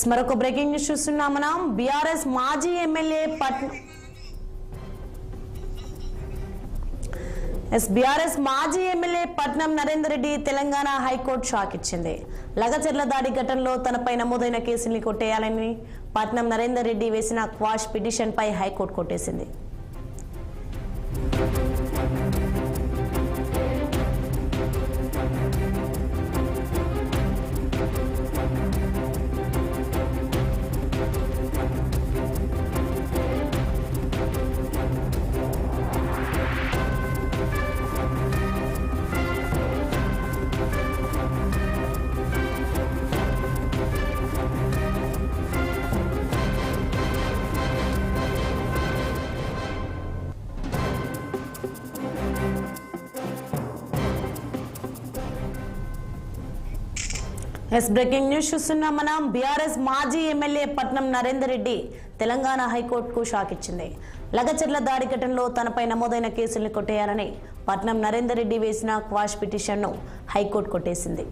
మరొక breaking news చూస్తున్నాం మనం. బీఆర్ఎస్ మాజీ MLA Patnam Narender Reddy Telangana high court shock ఇచ్చింది. లగచర్ల దాడి ఘటనలో తనపై నమోదైన కేసుల్ని కొట్టేయాలని పట్నం నరేందర్ రెడ్డి వేసిన క్వాష్ పిటిషన్ పై హైకోర్టు కొట్టేసింది. బ్రేకింగ్ న్యూస్ చూస్తున్నాం మనం. బీఆర్ఎస్ మాజీ ఎమ్మెల్యే పట్నం నరేందర్ రెడ్డి తెలంగాణ హైకోర్టుకు షాక్ ఇచ్చింది. లగచర్ల దాడి ఘటనలో తనపై నమోదైన కేసుల్ని కొట్టేయాలని పట్నం నరేందర్ రెడ్డి వేసిన క్వాష్ పిటిషన్ను హైకోర్టు కొట్టేసింది.